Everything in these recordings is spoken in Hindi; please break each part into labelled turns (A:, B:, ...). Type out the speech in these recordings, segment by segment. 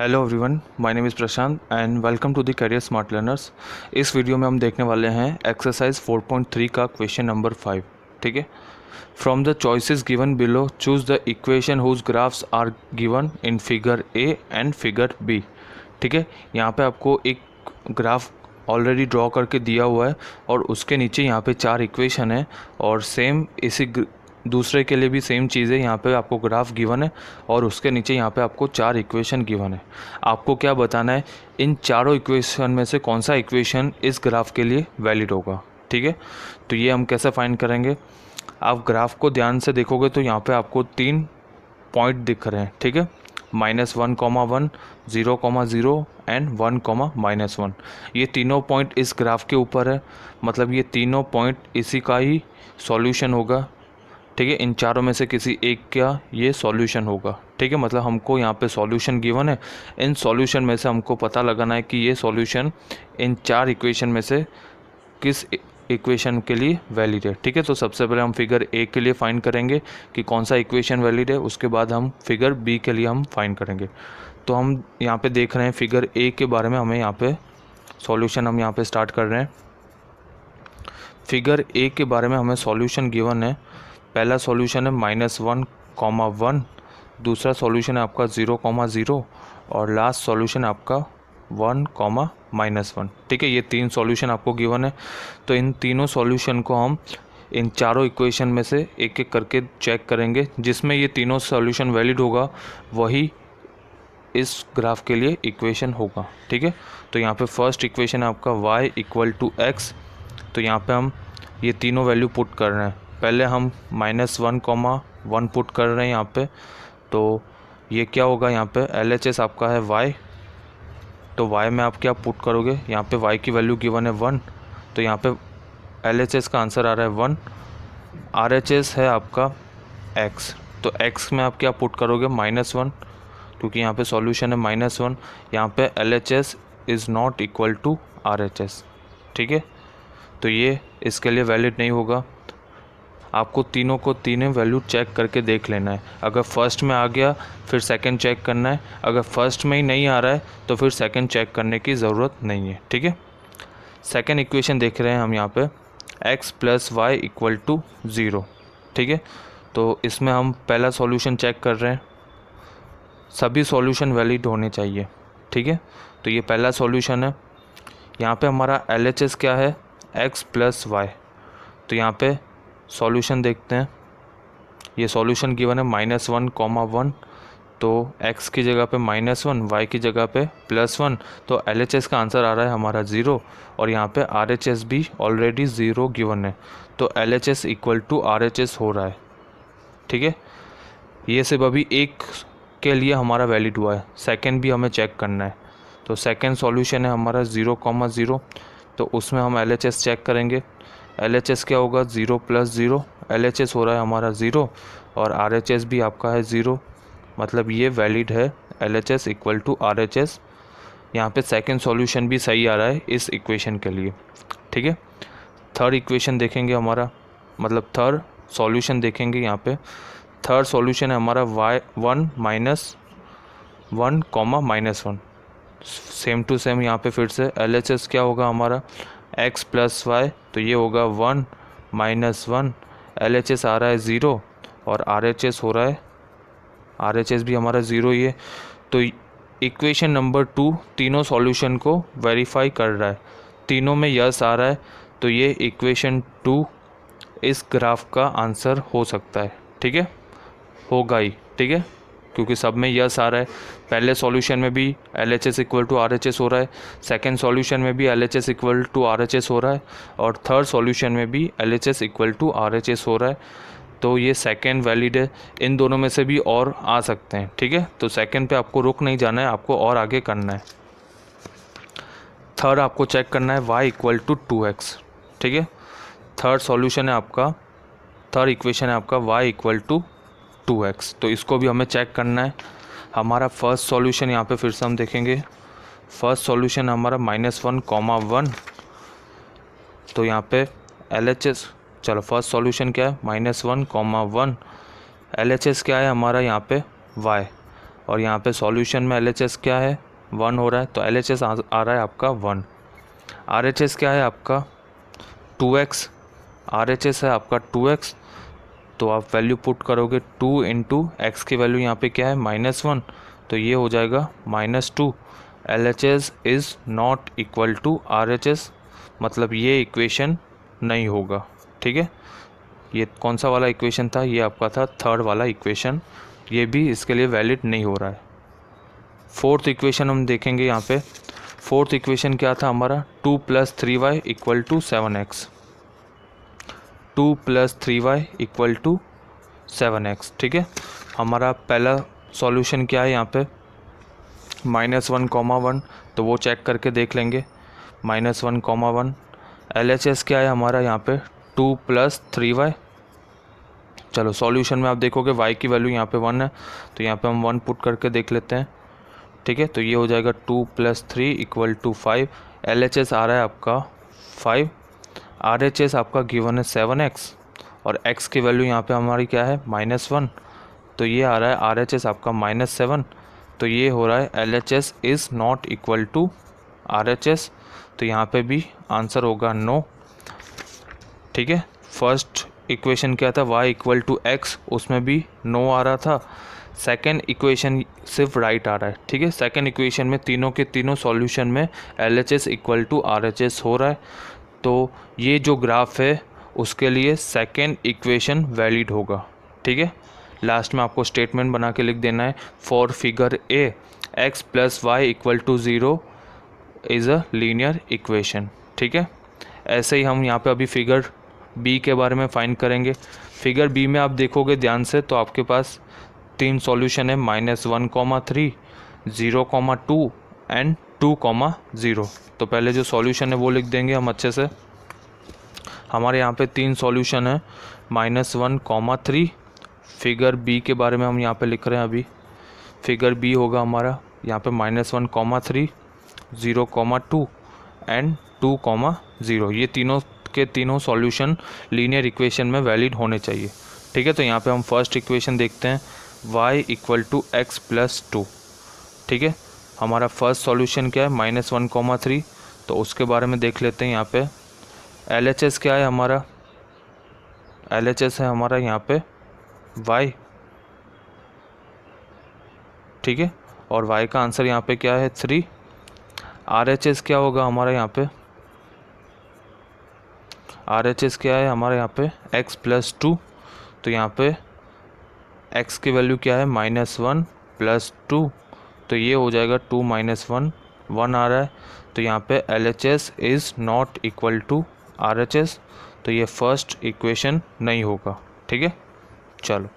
A: Hello everyone, my name is Prashant and welcome to the career smart learners. इस वीडियो में हम देखने वाले हैं एक्सरसाइज 4.3 का क्वेश्चन नंबर 5। ठीक है। From the choices given below choose the equation whose graphs are given in figure A and figure B. ठीक है। यहाँ पे आपको एक ग्राफ ऑलरेडी ड्रॉ करके दिया हुआ है और उसके नीचे यहाँ पे 4 इक्वेशन है और सेम इसी दूसरे के लिए भी सेम चीज़ है। यहाँ पे आपको ग्राफ गिवन है और उसके नीचे यहाँ पे आपको 4 इक्वेशन गिवन है। आपको क्या बताना है, इन चारों इक्वेशन में से कौन सा इक्वेशन इस ग्राफ के लिए वैलिड होगा। ठीक है। तो ये हम कैसे फाइंड करेंगे, आप ग्राफ को ध्यान से देखोगे तो यहाँ पे आपको 3 पॉइंट दिख रहे हैं। ठीक है, -1,1, 0,0 एंड 1,-1। ये तीनों पॉइंट इस ग्राफ के ऊपर है, मतलब ये तीनों पॉइंट इसी का ही सॉल्यूशन होगा। ठीक है, इन चारों में से किसी एक का ये सॉल्यूशन होगा। ठीक है, मतलब हमको यहाँ पे सॉल्यूशन गिवन है, इन सॉल्यूशन में से हमको पता लगाना है कि ये सॉल्यूशन इन 4 इक्वेशन में से किस इक्वेशन के लिए वैलिड है। ठीक है, तो सबसे पहले हम फिगर ए के लिए फाइंड करेंगे कि कौन सा इक्वेशन वैलिड है, उसके बाद हम फिगर बी के लिए हम फाइंड करेंगे। तो हम यहाँ पे देख रहे हैं फिगर ए के बारे में, हमें यहाँ पे सॉल्यूशन हम यहाँ पे स्टार्ट कर रहे हैं। फिगर ए के बारे में हमें सॉल्यूशन गिवन है। पहला सॉल्यूशन है -1,1, दूसरा सॉल्यूशन है आपका 0,0 और लास्ट सॉल्यूशन है आपका 1,-1। ठीक है, ये 3 सॉल्यूशन आपको गिवन है। तो इन तीनों सॉल्यूशन को हम इन चारों इक्वेशन में से एक एक करके चेक करेंगे, जिसमें ये तीनों सॉल्यूशन वैलिड होगा वही इस ग्राफ के लिए इक्वेशन होगा। ठीक है, तो यहाँ पे फर्स्ट इक्वेशन है आपका y = x। तो यहाँ पे हम ये तीनों वैल्यू पुट कर रहे हैं। पहले हम -1,1 पुट कर रहे हैं यहाँ पे, तो ये क्या होगा, यहाँ पे LHS आपका है y। तो y में आप क्या पुट करोगे, यहाँ पे y की वैल्यू गिवन है 1, तो यहाँ पे LHS का आंसर आ रहा है 1। RHS है आपका x, तो x में आप क्या पुट करोगे, -1, क्योंकि यहाँ पे सॉल्यूशन है -1। यहाँ पे LHS is not equal to RHS। ठीक है, तो ये इसके लिए वैलिड नहीं होगा। आपको तीनों को तीनों वैल्यू चेक करके देख लेना है। अगर फर्स्ट में आ गया फिर सेकंड चेक करना है, अगर फर्स्ट में ही नहीं आ रहा है तो फिर सेकंड चेक करने की ज़रूरत नहीं है। ठीक है, सेकंड इक्वेशन देख रहे हैं हम यहाँ पे x + y = 0। ठीक है, तो इसमें हम पहला सॉल्यूशन चेक कर रहे हैं, सभी सॉल्यूशन वैलिड होने चाहिए। ठीक है, तो ये पहला सॉल्यूशन है। यहाँ पे हमारा LHS क्या है, x + y। तो यहाँ पे सॉल्यूशन देखते हैं, ये सॉल्यूशन गिवन है -1,1, तो x की जगह पे -1, y की जगह पे +1, तो LHS का आंसर आ रहा है हमारा 0 और यहाँ पे RHS भी ऑलरेडी 0 गिवन है, तो LHS = RHS हो रहा है। ठीक है, ये सिर्फ अभी एक के लिए हमारा वैलिड हुआ है, सेकंड भी हमें चेक करना है। तो सेकंड सॉल्यूशन है हमारा 0,0, तो उसमें हम LHS चेक करेंगे। LHS क्या होगा, 0 + 0, LHS हो रहा है हमारा 0 और RHS भी आपका है 0, मतलब ये वैलिड है, LHS = RHS। यहाँ पे सेकंड सॉल्यूशन भी सही आ रहा है इस इक्वेशन के लिए। ठीक है, थर्ड इक्वेशन देखेंगे हमारा, मतलब थर्ड सॉल्यूशन देखेंगे। यहाँ पे थर्ड सॉल्यूशन है हमारा y1 - 1,-1। सेम टू सेम यहाँ पे फिर से LHS क्या होगा हमारा, x + y, तो ये होगा 1 - 1, LHS आ रहा है 0 और RHS हो रहा है, RHS भी हमारा 0 ही है। तो इक्वेशन नंबर 2 तीनों सॉल्यूशन को वेरीफाई कर रहा है, तीनों में यस आ रहा है, तो ये इक्वेशन 2 इस ग्राफ का आंसर हो सकता है। ठीक है, होगा ही। ठीक है, क्योंकि सब में यस आ रहा है। पहले सॉल्यूशन में भी LHS = RHS हो रहा है, सेकंड सॉल्यूशन में भी LHS = RHS हो रहा है और थर्ड सॉल्यूशन में भी LHS = RHS हो रहा है। तो ये सेकंड वैलिड है, इन दोनों में से भी और आ सकते हैं। ठीक है, तो सेकंड पे आपको रुक नहीं जाना है, आपको और आगे करना है। थर्ड आपको चेक करना है y = 2x। ठीक है, थर्ड सॉल्यूशन है आपका, थर्ड इक्वेशन है आपका y = 2x, तो इसको भी हमें चेक करना है। हमारा फर्स्ट सॉल्यूशन यहाँ पे फिर से हम देखेंगे, फर्स्ट सॉल्यूशन हमारा -1,1, तो यहाँ पे LHS, चलो फर्स्ट सॉल्यूशन क्या है, -1,1, LHS क्या है हमारा यहाँ पे y, और यहाँ पे सॉल्यूशन में LHS क्या है 1 हो रहा है, तो LHS आ रहा है आपका 1। RHS क्या है आपका 2x, RHS है आपका 2x, तो आप वैल्यू पुट करोगे 2 इंटू एक्स की वैल्यू यहाँ पे क्या है -1, तो ये हो जाएगा -2। LHS is not equal to RHS, मतलब ये इक्वेशन नहीं होगा। ठीक है, ये कौन सा वाला इक्वेशन था, ये आपका था थर्ड वाला इक्वेशन, ये भी इसके लिए वैलिड नहीं हो रहा है। फोर्थ इक्वेशन हम देखेंगे यहाँ पे। फोर्थ इक्वेशन क्या था हमारा 2 + 3y = 7x, 2 + 3y = 7x। ठीक है, हमारा पहला सॉल्यूशन क्या है यहाँ पे -1, तो वो चेक करके देख लेंगे। -1, LHS क्या है हमारा यहाँ पे 2 + 3y। चलो सॉल्यूशन में आप देखोगे y की वैल्यू यहाँ पे 1 है, तो यहाँ पे हम 1 पुट करके देख लेते हैं। ठीक है, तो ये हो जाएगा 2 + 3 = 5। LHS आ रहा है आपका 5, RHS आपका गिवन है 7x, और x की वैल्यू यहाँ पे हमारी क्या है -1, तो ये आ रहा है RHS आपका -7, तो ये हो रहा है LHS is not equal to RHS, तो यहाँ पे भी आंसर होगा नो। ठीक है, फर्स्ट इक्वेशन क्या था y = x, उसमें भी नो आ रहा था। सेकेंड इक्वेशन सिर्फ राइट आ रहा है। ठीक है, सेकेंड इक्वेशन में तीनों के तीनों सॉल्यूशन में LHS = RHS हो रहा है, तो ये जो ग्राफ है उसके लिए सेकेंड इक्वेशन वैलिड होगा। ठीक है, लास्ट में आपको स्टेटमेंट बना के लिख देना है for figure A x + y = 0 is a linear equation. ठीक है, ऐसे ही हम यहाँ पे अभी फिगर बी के बारे में फाइंड करेंगे। फिगर बी में आप देखोगे ध्यान से तो आपके पास 3 सॉल्यूशन है -1, 3, 0, 2 एंड 2, 0। तो पहले जो सॉल्यूशन है वो लिख देंगे हम अच्छे से। हमारे यहाँ पे 3 सॉल्यूशन है -1, 3। फिगर बी के बारे में हम यहाँ पे लिख रहे हैं अभी। फिगर बी होगा हमारा यहाँ पे -1, 3, 0, 2 एंड 2, 0। ये तीनों के तीनों सॉल्यूशन लीनियर इक्वेशन में वैलिड होने चाहिए। ठीक है, तो यहाँ पे हम फर्स्ट इक्वेशन देखते हैं y = x + 2। ठीक है, हमारा फर्स्ट सॉल्यूशन क्या है -1, 3, तो उसके बारे में देख लेते हैं। यहाँ पे LHS क्या है हमारा, LHS है हमारा यहाँ पे y। ठीक है, और y का आंसर यहाँ पे क्या है 3। RHS क्या होगा हमारा यहाँ पे, RHS क्या है हमारा यहाँ पे x + 2, तो यहाँ पे x की वैल्यू क्या है -1 + 2, तो ये हो जाएगा 2 - 1, 1 आ रहा है, तो यहाँ पे LHS is not equal to RHS, तो ये फर्स्ट इक्वेशन नहीं होगा। ठीक है, चलो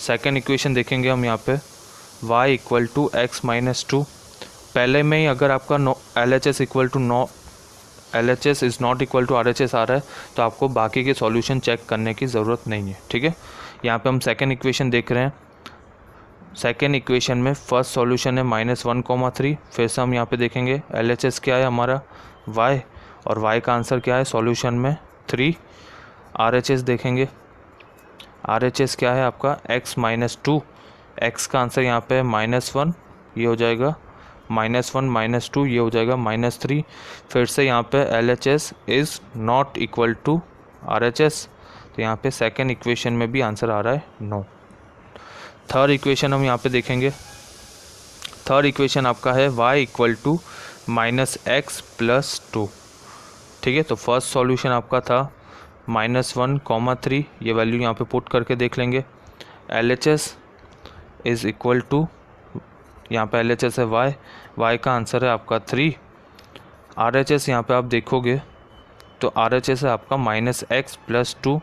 A: सेकंड इक्वेशन देखेंगे हम यहाँ पे y = x - 2। पहले में ही अगर आपका LHS is not equal to RHS आ रहा है तो आपको बाकी के सॉल्यूशन चेक करने की ज़रूरत नहीं है। ठीक है, यहाँ पे हम सेकेंड इक्वेशन देख रहे हैं। सेकेंड इक्वेशन में फर्स्ट सॉल्यूशन है -1, 3। फिर से हम यहाँ पे देखेंगे LHS क्या है हमारा y, और y का आंसर क्या है सॉल्यूशन में 3। RHS देखेंगे, RHS क्या है आपका x - 2, x का आंसर यहाँ पे -1, ये हो जाएगा -1 - 2, ये हो जाएगा -3। फिर से यहाँ पे LHS is not equal to RHS, तो यहाँ पे सेकेंड इक्वेशन में भी आंसर आ रहा है नो। थर्ड इक्वेशन हम यहाँ पे देखेंगे। थर्ड इक्वेशन आपका है y = -x + 2। ठीक है, तो फर्स्ट सॉल्यूशन आपका था -1, 3, ये वैल्यू यहाँ पे पुट करके देख लेंगे। LHS इज़ इक्वल टू, यहाँ पे LHS है y का आंसर है आपका 3। RHS यहाँ पे आप देखोगे तो RHS है आपका -x + 2,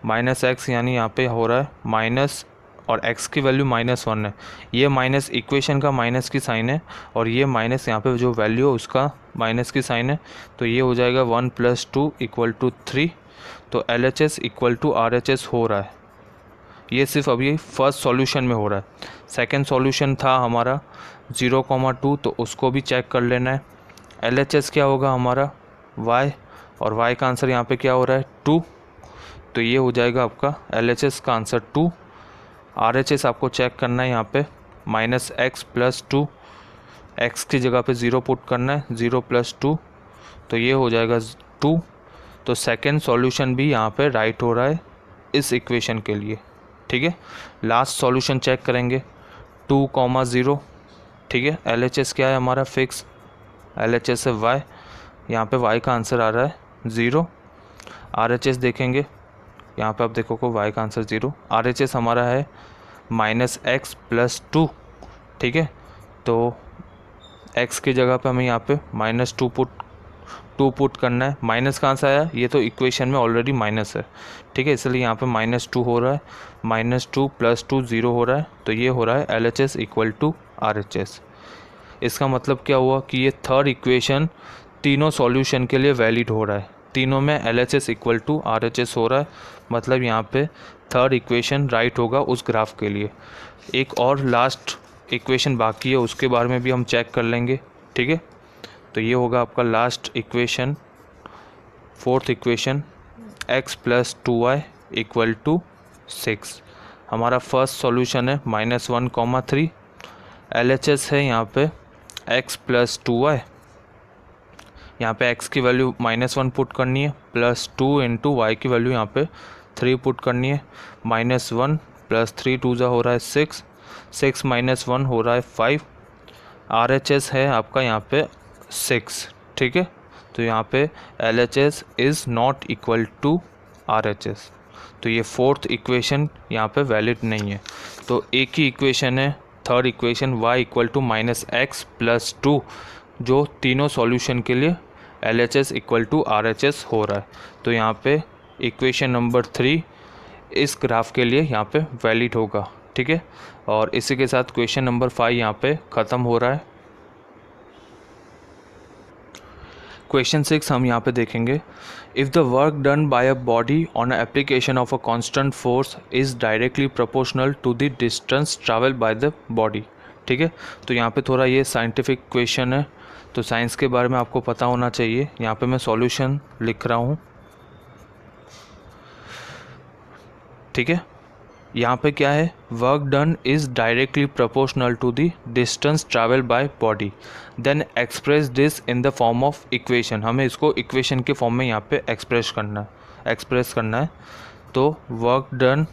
A: -x यानी यहाँ पे हो रहा है माइनस, और x की वैल्यू -1 है। ये माइनस इक्वेशन का माइनस की साइन है, और ये माइनस यहाँ पे जो वैल्यू है उसका माइनस की साइन है, तो ये हो जाएगा 1 + 2 = 3। तो LHS = RHS हो रहा है। ये सिर्फ अभी फर्स्ट सॉल्यूशन में हो रहा है। सेकंड सॉल्यूशन था हमारा 0, 2, तो उसको भी चेक कर लेना है। LHS क्या होगा हमारा y, और y का आंसर यहाँ पे क्या हो रहा है 2, तो ये हो जाएगा आपका LHS का आंसर 2। RHS आपको चेक करना है यहाँ पे minus x plus two, x की जगह पे 0 पुट करना है, 0 प्लस टू, तो ये हो जाएगा 2। तो सेकेंड सॉल्यूशन भी यहाँ पे राइट हो रहा है इस इक्वेशन के लिए, ठीक है। लास्ट सॉल्यूशन चेक करेंगे, 2,0, ठीक है। LHS क्या है हमारा फिक्स, LHS है y, यहाँ पे y का आंसर आ रहा है 0। RHS देखेंगे, यहाँ पे आप देखोगे y का आंसर 0। RHS हमारा है माइनस एक्स प्लस टू, ठीक है। तो x की जगह पे हमें यहाँ पे माइनस टू पुट करना है। माइनस कहाँ से आया, ये तो इक्वेशन में ऑलरेडी माइनस है, ठीक है, इसलिए यहाँ पे -2 हो रहा है, -2 + 2 0 हो रहा है, तो ये हो रहा है LHS इक्वल टू RHS। इसका मतलब क्या हुआ कि ये थर्ड इक्वेशन तीनों सॉल्यूशन के लिए वैलिड हो रहा है, तीनों में LHS इक्वल टू RHS हो रहा है, मतलब यहाँ पे थर्ड इक्वेशन राइट होगा उस ग्राफ के लिए। एक और लास्ट इक्वेशन बाकी है, उसके बारे में भी हम चेक कर लेंगे, ठीक है। तो ये होगा आपका last equation, fourth equation, x + 2y = 6। हमारा फर्स्ट सॉल्यूशन है -1,3। LHS है यहाँ पे x + 2y, यहाँ पे x की वैल्यू -1 पुट करनी है, +2 × y की वैल्यू यहाँ पे 3 पुट करनी है। -1 + 3 2 हो रहा है 6, 6 - 1 हो रहा है 5। RHS है आपका यहाँ पे 6, ठीक है। तो यहाँ पे LHS is not equal to RHS, तो ये फोर्थ इक्वेशन यहाँ पे वैलिड नहीं है। तो एक ही इक्वेशन है थर्ड इक्वेशन y = -x + 2, जो तीनों सॉल्यूशन के लिए LHS इक्वल टू RHS हो रहा है। तो यहाँ पे इक्वेशन नंबर 3 इस ग्राफ के लिए यहाँ पे वैलिड होगा, ठीक है। और इसी के साथ क्वेश्चन नंबर 5 यहाँ पे ख़त्म हो रहा है। क्वेश्चन 6 हम यहाँ पे देखेंगे, if the work done by a body on application of a constant force is directly proportional to the distance travel by the body, ठीक है। तो यहाँ पे थोड़ा ये साइंटिफिक क्वेश्चन है, तो साइंस के बारे में आपको पता होना चाहिए। यहाँ पे मैं सॉल्यूशन लिख रहा हूँ, ठीक है। यहाँ पे क्या है, work done is directly proportional to the distance travel by body, then express this in the form of equation. हमें इसको इक्वेशन के फॉर्म में यहाँ पे एक्सप्रेस करना है। तो work done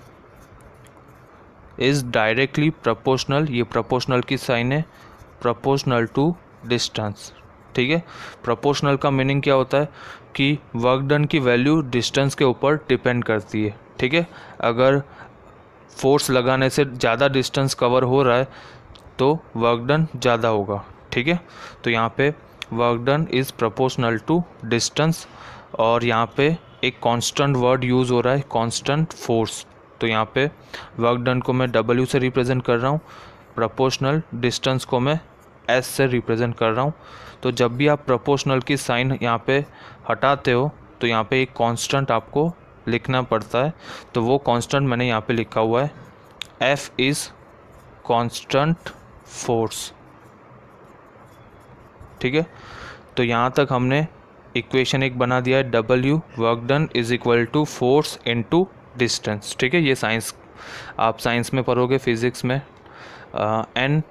A: is directly proportional, ये प्रोपोर्शनल की साइन है, प्रोपोर्शनल टू डिस्टेंस, ठीक है। प्रोपोर्शनल का मीनिंग क्या होता है कि वर्क डन की वैल्यू डिस्टेंस के ऊपर डिपेंड करती है, ठीक है। अगर फोर्स लगाने से ज़्यादा डिस्टेंस कवर हो रहा है तो वर्क डन ज़्यादा होगा, ठीक है। तो यहाँ पे work done is proportional to distance, और यहाँ पे एक कांस्टेंट वर्ड यूज़ हो रहा है, कांस्टेंट फोर्स। तो यहाँ पे वर्क डन को मैं W से रिप्रेजेंट कर रहा हूँ, प्रोपोर्शनल डिस्टेंस को मैं S से रिप्रेजेंट कर रहा हूँ। तो जब भी आप प्रोपोर्शनल की साइन यहाँ पे हटाते हो तो यहाँ पे एक कांस्टेंट आपको लिखना पड़ता है, तो वो कांस्टेंट मैंने यहाँ पे लिखा हुआ है, F इज़ कांस्टेंट फोर्स, ठीक है। तो यहाँ तक हमने इक्वेशन एक बना दिया है, W work done = force × distance, ठीक है। ये साइंस, आप साइंस में पढ़ोगे, फिज़िक्स में। And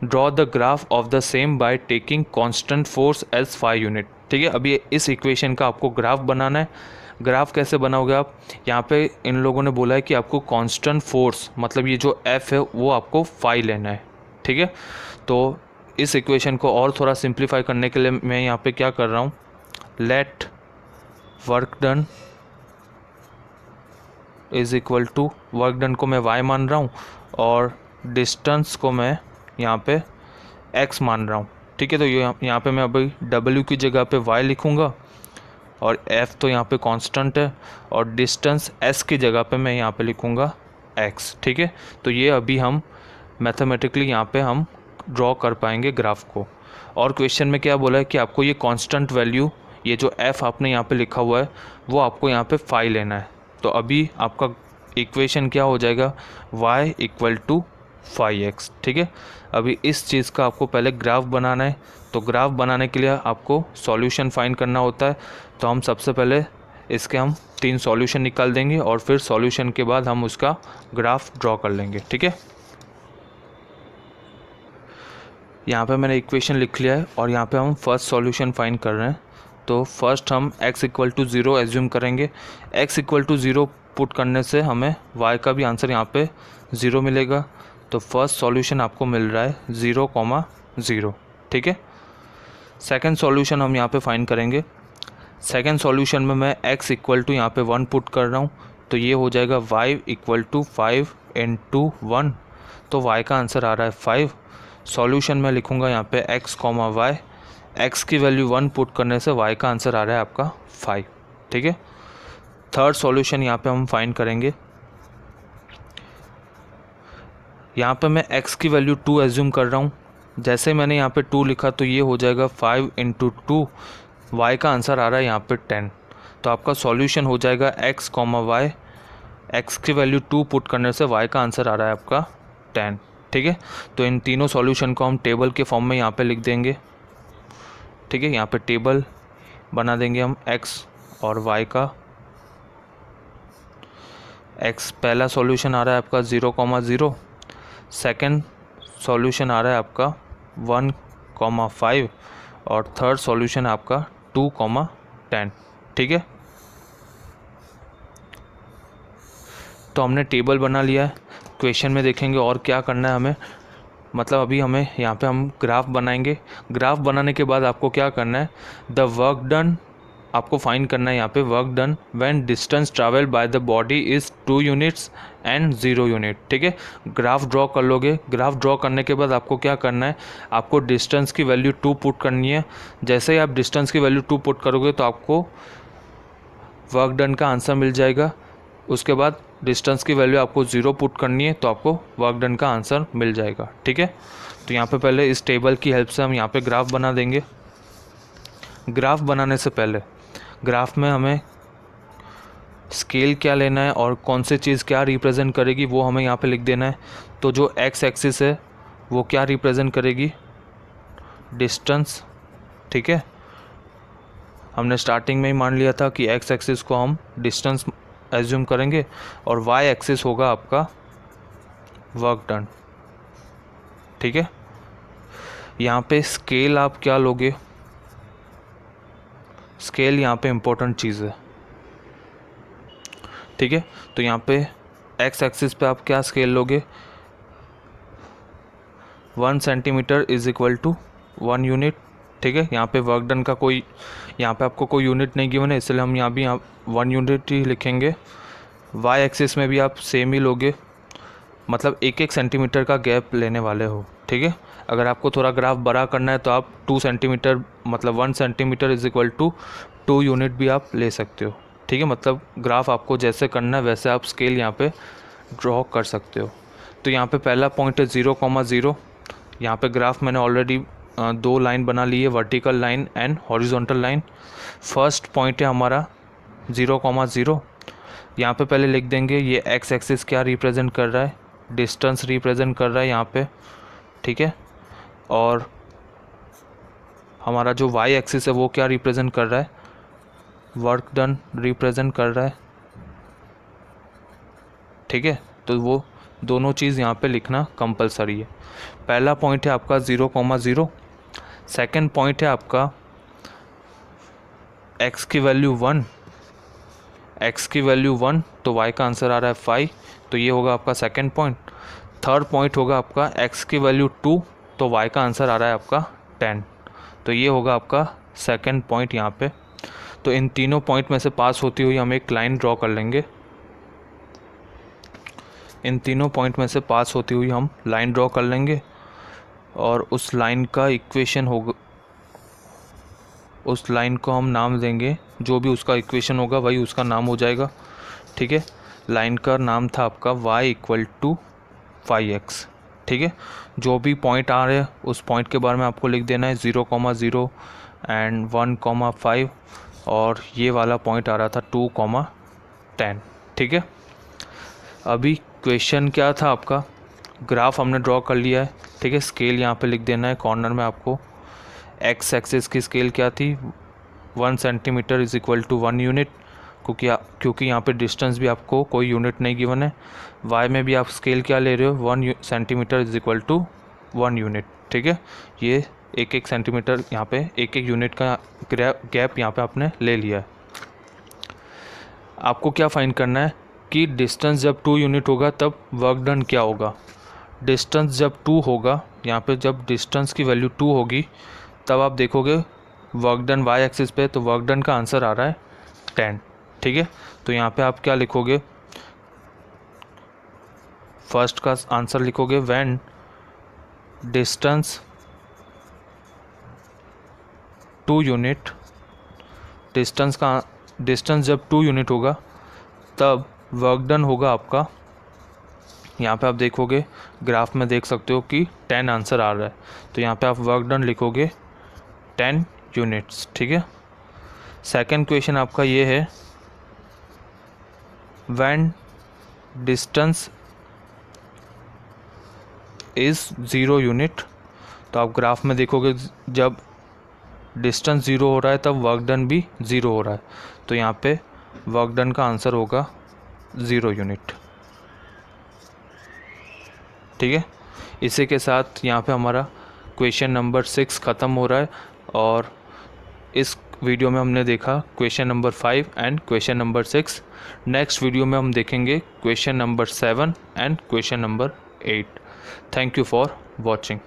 A: draw the graph of the same by taking constant force as 5 unit, ठीक है। अभी इस इक्वेशन का आपको ग्राफ बनाना है। ग्राफ कैसे बनाओगे आप, यहाँ पे इन लोगों ने बोला है कि आपको कांस्टेंट फोर्स, मतलब ये जो F है वो आपको 5 लेना है, ठीक है। तो इस इक्वेशन को और थोड़ा सिंप्लीफाई करने के लिए मैं यहाँ पे क्या कर रहा हूँ, let work done = work done को मैं y मान रहा हूँ और डिस्टेंस को मैं यहाँ पे x मान रहा हूँ, ठीक है। तो यहाँ पे मैं अभी W की जगह पे y लिखूँगा और F तो यहाँ पे कांस्टेंट है, और डिस्टेंस S की जगह पे मैं यहाँ पे लिखूँगा x, ठीक है। तो ये अभी हम मैथमेटिकली यहाँ पे हम ड्रॉ कर पाएंगे ग्राफ को। और क्वेश्चन में क्या बोला है कि आपको ये कांस्टेंट वैल्यू, ये जो F आपने यहाँ पे लिखा हुआ है वो आपको यहाँ पे 5 लेना है। तो अभी आपका इक्वेशन क्या हो जाएगा, y = 5x, ठीक है। अभी इस चीज़ का आपको पहले ग्राफ बनाना है। तो ग्राफ बनाने के लिए आपको सॉल्यूशन फाइंड करना होता है। तो हम सबसे पहले इसके हम 3 सॉल्यूशन निकाल देंगे और फिर सॉल्यूशन के बाद हम उसका ग्राफ ड्रॉ कर लेंगे, ठीक है। यहाँ पे मैंने इक्वेशन लिख लिया है और यहाँ पे हम फर्स्ट सॉल्यूशन फाइंड कर रहे हैं। तो फर्स्ट हम x इक्वल टू 0 एज्यूम करेंगे। x इक्वल टू 0 पुट करने से हमें y का भी आंसर यहाँ पे 0 मिलेगा। तो फर्स्ट सॉल्यूशन आपको मिल रहा है 0,0, ठीक है। सेकंड सॉल्यूशन हम यहाँ पे फाइंड करेंगे। सेकंड सॉल्यूशन में मैं x इक्वल टू यहाँ पे 1 पुट कर रहा हूँ, तो ये हो जाएगा y इक्वल टू 5 इंटू 1, तो y का आंसर आ रहा है 5। सॉल्यूशन में लिखूँगा यहाँ पे x, y, x की वैल्यू 1 पुट करने से y का आंसर आ रहा है आपका 5, ठीक है। थर्ड सॉल्यूशन यहाँ पे हम फाइंड करेंगे। यहाँ पे मैं x की वैल्यू 2 एज्यूम कर रहा हूँ। जैसे मैंने यहाँ पे 2 लिखा तो ये हो जाएगा 5 इंटू 2, y का आंसर आ रहा है यहाँ पे 10। तो आपका सॉल्यूशन हो जाएगा x, y, x की वैल्यू 2 पुट करने से y का आंसर आ रहा है आपका 10, ठीक है। तो इन तीनों सॉल्यूशन को हम टेबल के फॉर्म में यहाँ पे लिख देंगे, ठीक है। यहाँ पे टेबल बना देंगे हम x और y का। x पहला सॉल्यूशन आ रहा है आपका 0,0, सेकंड सॉल्यूशन आ रहा है आपका 1,5 और थर्ड सॉल्यूशन आपका 2,10, ठीक है। तो हमने टेबल बना लिया है। क्वेश्चन में देखेंगे और क्या करना है हमें, मतलब अभी हमें यहाँ पे हम ग्राफ बनाएंगे। ग्राफ बनाने के बाद आपको क्या करना है, द वर्क डन आपको फाइंड करना है। यहाँ पे work done when distance travel by the body is 2 units and 0 unit, ठीक है। ग्राफ ड्रॉ कर लोगे। ग्राफ ड्रॉ करने के बाद आपको क्या करना है, आपको डिस्टेंस की वैल्यू 2 पुट करनी है। जैसे ही आप डिस्टेंस की वैल्यू 2 पुट करोगे तो आपको वर्क डन का आंसर मिल जाएगा। उसके बाद डिस्टेंस की वैल्यू आपको 0 पुट करनी है तो आपको वर्क डन का आंसर मिल जाएगा, ठीक है। तो यहाँ पे पहले इस टेबल की हेल्प से हम यहाँ पे ग्राफ बना देंगे। ग्राफ बनाने से पहले ग्राफ में हमें स्केल क्या लेना है और कौन से चीज़ क्या रिप्रेजेंट करेगी वो हमें यहाँ पे लिख देना है। तो जो एक्स एक्सिस है वो क्या रिप्रेजेंट करेगी, डिस्टेंस, ठीक है। हमने स्टार्टिंग में ही मान लिया था कि एक्स एक्सिस को हम डिस्टेंस एज्यूम करेंगे और वाई एक्सिस होगा आपका वर्क डन, ठीक है। यहाँ पे स्केल आप क्या लोगे, स्केल यहाँ पे इम्पोर्टेंट चीज़ है, ठीक है। तो यहाँ पे एक्स एक्सिस पे आप क्या स्केल लोगे, 1 centimetre is equal to 1 unit, ठीक है। यहाँ पे वर्क डन का कोई, यहाँ पे आपको कोई यूनिट नहीं गिवन है इसलिए हम यहाँ भी 1 यूनिट ही लिखेंगे। वाई एक्सिस में भी आप सेम ही लोगे, मतलब 1-1 सेंटीमीटर का गैप लेने वाले हो, ठीक है। अगर आपको थोड़ा ग्राफ बड़ा करना है तो आप 2 सेंटीमीटर मतलब 1 centimetre is equal to 2 unit भी आप ले सकते हो, ठीक है। मतलब ग्राफ आपको जैसे करना है वैसे आप स्केल यहाँ पे ड्रॉ कर सकते हो। तो यहाँ पे पहला पॉइंट है 0,0। यहाँ पे ग्राफ मैंने ऑलरेडी 2 लाइन बना ली है, vertical line and horizontal line. First point है हमारा 0,0। यहाँ पे पहले लिख देंगे ये एक्स एक्सिस क्या रिप्रेजेंट कर रहा है, डिस्टेंस रिप्रेजेंट कर रहा है यहाँ पे, ठीक है। और हमारा जो वाई एक्सिस है वो क्या रिप्रेजेंट कर रहा है, वर्क डन रिप्रेजेंट कर रहा है, ठीक है। तो वो दोनों चीज़ यहाँ पे लिखना कंपलसरी है। पहला पॉइंट है आपका 0,0। सेकंड पॉइंट है आपका x की वैल्यू 1, x की वैल्यू 1 तो y का आंसर आ रहा है 5, तो ये होगा आपका सेकंड पॉइंट। थर्ड पॉइंट होगा आपका x की वैल्यू 2 तो y का आंसर आ रहा है आपका 10, तो ये होगा आपका सेकंड पॉइंट यहाँ पे। तो इन तीनों पॉइंट में से पास होती हुई हम एक लाइन ड्रॉ कर लेंगे। इन तीनों पॉइंट में से पास होती हुई हम लाइन ड्रॉ कर लेंगे और उस लाइन का इक्वेशन होगा, उस लाइन को हम नाम देंगे, जो भी उसका इक्वेशन होगा वही उसका नाम हो जाएगा, ठीक है। लाइन का नाम था आपका y इक्वल टू 5x, ठीक है। जो भी पॉइंट आ रहे हैं उस पॉइंट के बारे में आपको लिख देना है 0,0 एंड 1,5 और ये वाला पॉइंट आ रहा था 2,10, ठीक है। अभी क्वेश्चन क्या था आपका, ग्राफ हमने ड्रॉ कर लिया है, ठीक है। स्केल यहाँ पे लिख देना है कॉर्नर में आपको। एक्स एक्सिस की स्केल क्या थी, 1 centimetre is equal to 1 unit, क्योंकि यहाँ पे डिस्टेंस भी आपको कोई यूनिट नहीं गिवन है। वाई में भी आप स्केल क्या ले रहे हो, 1 centimetre is equal to 1 unit. ठीक है, ये 1 सेंटीमीटर यहाँ पे 1 यूनिट का गैप यहाँ पे आपने ले लिया है। आपको क्या फाइंड करना है कि डिस्टेंस जब 2 यूनिट होगा तब वर्क डन क्या होगा। डिस्टेंस जब 2 होगा, यहाँ पे जब डिस्टेंस की वैल्यू 2 होगी तब आप देखोगे वर्क डन वाई एक्सिस पे, तो वर्क डन का आंसर आ रहा है 10। ठीक है, तो यहाँ पे आप क्या लिखोगे, फर्स्ट का आंसर लिखोगे व्हेन डिस्टेंस 2 यूनिट, डिस्टेंस जब 2 यूनिट होगा तब वर्क डन होगा आपका, यहाँ पे आप देखोगे ग्राफ में देख सकते हो कि 10 आंसर आ रहा है, तो यहाँ पे आप वर्क डन लिखोगे 10 यूनिट्स। ठीक है, सेकंड क्वेश्चन आपका ये है व्हेन डिस्टेंस इज़ 0 यूनिट, तो आप ग्राफ में देखोगे जब डिस्टेंस 0 हो रहा है तब वर्क डन भी 0 हो रहा है, तो यहाँ पे वर्क डन का आंसर होगा 0 यूनिट। ठीक है, इसी के साथ यहाँ पे हमारा क्वेश्चन नंबर 6 ख़त्म हो रहा है, और इस वीडियो में हमने देखा question number 5 and question number 6। Next video में हम देखेंगे question number 7 and question number 8। Thank you for watching.